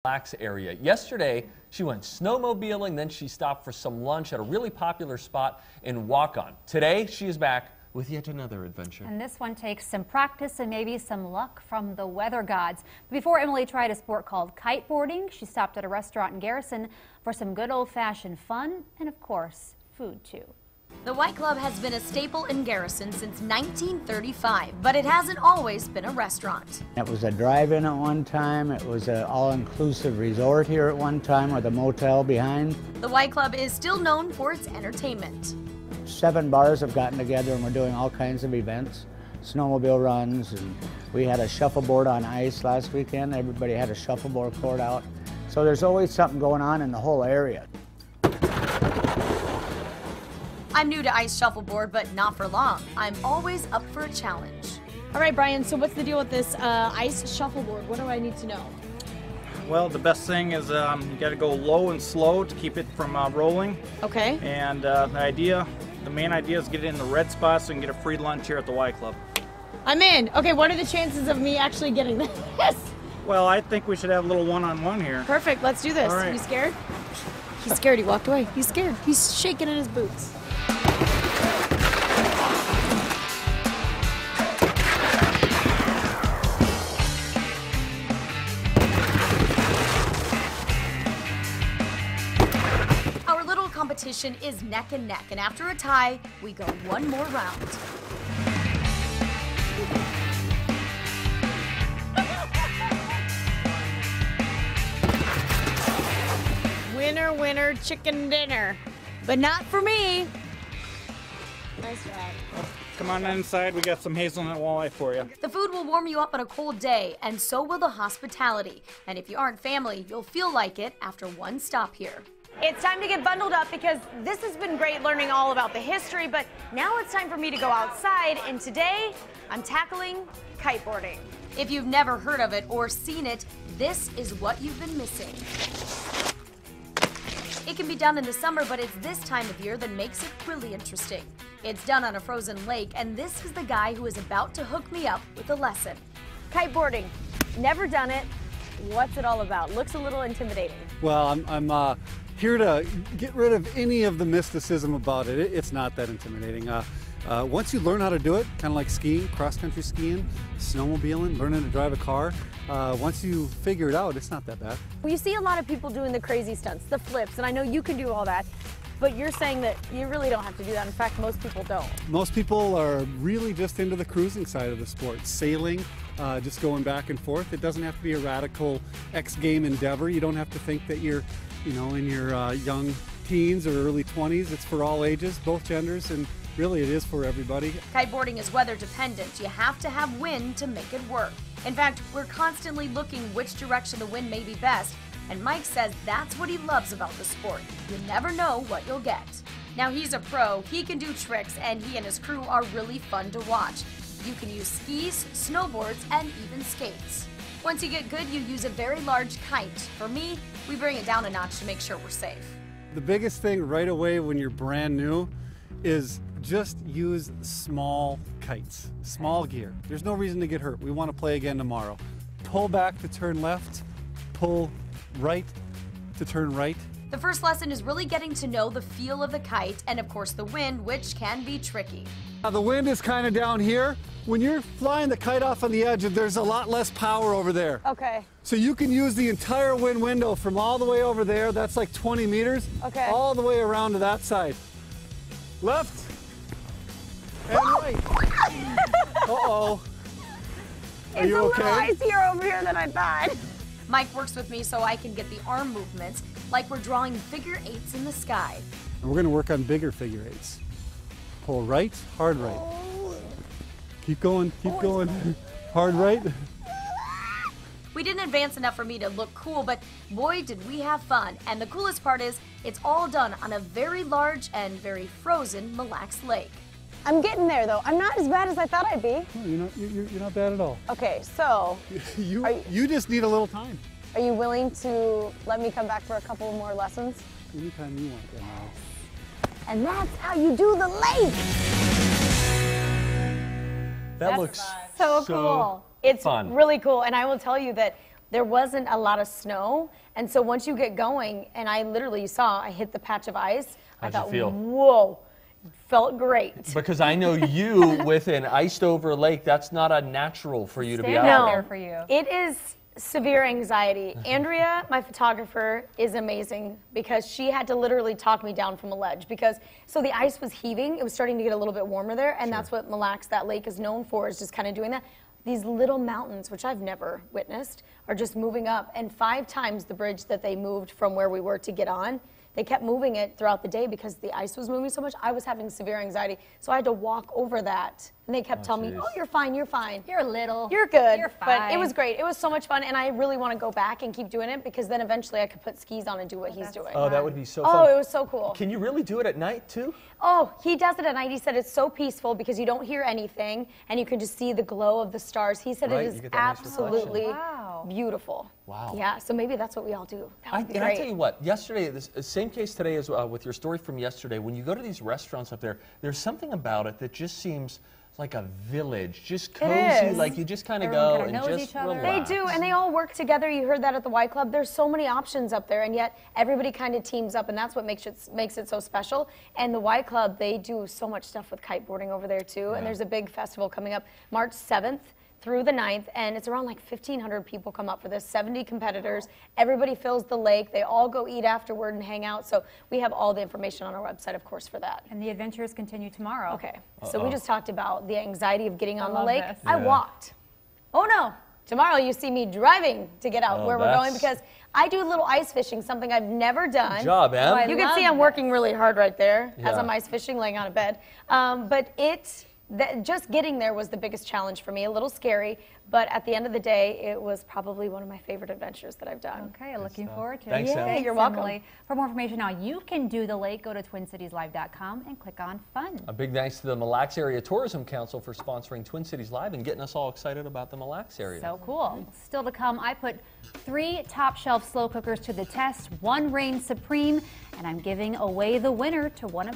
Lacs area. Yesterday, she went snowmobiling, then she stopped for some lunch at a really popular spot in Waukon. Today, she is back with yet another adventure. And this one takes some practice and maybe some luck from the weather gods. Before Emily tried a sport called kiteboarding, she stopped at a restaurant in Garrison for some good old-fashioned fun and, of course, food too. The White Club has been a staple in Garrison since 1935, but it hasn't always been a restaurant. It was a drive-in at one time. It was an all-inclusive resort here at one time with a motel behind. The White Club is still known for its entertainment. 7 bars have gotten together and we're doing all kinds of events, snowmobile runs, and we had a shuffleboard on ice last weekend. Everybody had a shuffleboard court out. So there's always something going on in the whole area. I'm new to ice shuffleboard, but not for long. I'm always up for a challenge. All right, Brian, so what's the deal with this ice shuffleboard? What do I need to know? Well, the best thing is you got to go low and slow to keep it from rolling. Okay. And the main idea is get it in the red spot so you can get a free lunch here at the Y Club. I'm in. Okay, what are the chances of me actually getting this? Well, I think we should have a little one-on-one here. Perfect, let's do this. All right. You scared? He's scared, he walked away. He's scared. He's shaking in his boots. Our little competition is neck and neck, and after a tie, we go one more round. Winner, winner, chicken dinner. But not for me. Nice job. Come on inside, we got some hazelnut walleye for you. The food will warm you up on a cold day, and so will the hospitality. And if you aren't family, you'll feel like it after one stop here. It's time to get bundled up because this has been great learning all about the history, but now it's time for me to go outside, and today I'm tackling kiteboarding. If you've never heard of it or seen it, this is what you've been missing. It can be done in the summer, but it's this time of year that makes it really interesting. It's done on a frozen lake, and this is the guy who is about to hook me up with a lesson. Kiteboarding, never done it. What's it all about? Looks a little intimidating. Well, I'm here to get rid of any of the mysticism about it. It's not that intimidating. Once you learn how to do it, kind of like skiing, cross-country skiing, snowmobiling, learning to drive a car, once you figure it out, it's not that bad. Well, you see a lot of people doing the crazy stunts, the flips, and I know you can do all that, but you're saying that you really don't have to do that. In fact, most people don't. Most people are really just into the cruising side of the sport, sailing, just going back and forth. It doesn't have to be a radical X-game endeavor. You don't have to think that you're, in your young teens or early 20s. It's for all ages, both genders, and really it is for everybody. Kiteboarding is weather dependent. You have to have wind to make it work. In fact, we're constantly looking which direction the wind may be best, and Mike says that's what he loves about the sport. You never know what you'll get. Now he's a pro, he can do tricks, and he and his crew are really fun to watch. You can use skis, snowboards, and even skates. Once you get good, you use a very large kite. For me, we bring it down a notch to make sure we're safe. The biggest thing right away when you're brand new is just use small kites, small gear. There's no reason to get hurt. We want to play again tomorrow. Pull back to turn left, pull right to turn right. The first lesson is really getting to know the feel of the kite and of course the wind, which can be tricky. Now the wind is kind of down here. When you're flying the kite off on the edge, there's a lot less power over there. Okay. So you can use the entire wind window from all the way over there, that's like 20 meters, okay, all the way around to that side. Left and right. Uh-oh. Are you okay? It's a little icier over here than I thought. Mike works with me so I can get the arm movements like we're drawing figure eights in the sky. And we're going to work on bigger figure eights. Pull right, hard right. Keep going, keep going. Hard right. We didn't advance enough for me to look cool, but boy did we have fun. And the coolest part is it's all done on a very large and very frozen Mille Lacs Lake. I'm getting there though. I'm not as bad as I thought I'd be. No, you're not bad at all. Okay, so you just need a little time. Are you willing to let me come back for a couple more lessons? Anytime you want, Emily. And that's how you do the lake. That looks so cool. It's fun. really cool, and I will tell you that there wasn't a lot of snow. And so once you get going, and I literally saw, I hit the patch of ice. How'd I thought, you feel? whoa, felt great. Because I know you with an iced over lake, that's not a natural for you to be Stand out out there. there for you. It is severe anxiety. Andrea, my photographer, is amazing because she had to literally talk me down from a ledge so the ice was heaving. It was starting to get a little bit warmer there, and that's what Mille Lacs, that lake, is known for, is just kind of doing that. These little mountains, which I've never witnessed, are just moving up, and 5 times the bridge that they moved from where we were to get on, they kept moving it throughout the day because the ice was moving so much. I was having severe anxiety, so I had to walk over that. And they kept telling me, oh, you're fine, you're fine. You're little. You're good. You're But fine. it was great. It was so much fun, and I really want to go back and keep doing it because then eventually I could put skis on and do what he's doing. Oh, that would be so fun. Oh, it was so cool. Can you really do it at night, too? Oh, he does it at night. He said it's so peaceful because you don't hear anything, and you can just see the glow of the stars. He said Right, it you is get that nice reflection. absolutely Wow. beautiful. Wow. Yeah, so maybe that's what we all do. That would be And great. I tell you what, yesterday, this same case today as with your story from yesterday, when you go to these restaurants up there, there's something about it that just seems like a village, just cozy, is. like you just kind of Everyone go kinda and knows just each other. relax. They do, and they all work together. You heard that at the Y Club. There's so many options up there, and yet everybody kind of teams up, and that's what makes it so special. And the Y Club, they do so much stuff with kiteboarding over there too. And there's a big festival coming up March 7th through the 9th, and it's around like 1,500 people come up for this, 70 competitors. Everybody fills the lake. They all go eat afterward and hang out. So we have all the information on our website, of course, for that. And the adventures continue tomorrow. Okay, so we just talked about the anxiety of getting on the love lake. this. I walked. Oh no, tomorrow you see me driving to get out where we're going because I do a little ice fishing, something I've never done. Good job, Em. Oh, I You can see love I'm working really hard right there as Yeah. I'm ice fishing, laying on a bed. But just getting there was the biggest challenge for me, a little scary, but at the end of the day, it was probably one of my favorite adventures that I've done. Okay, looking forward to it. Thanks, Em. Yeah, you're welcome. Emily. For more information on how you can do the lake, go to TwinCitiesLive.com and click on Fun. A big thanks to the Mille Lacs Area Tourism Council for sponsoring Twin Cities Live and getting us all excited about the Mille Lacs area. So cool. Still to come, I put 3 top shelf slow cookers to the test. 1 reigns supreme, and I'm giving away the winner to one of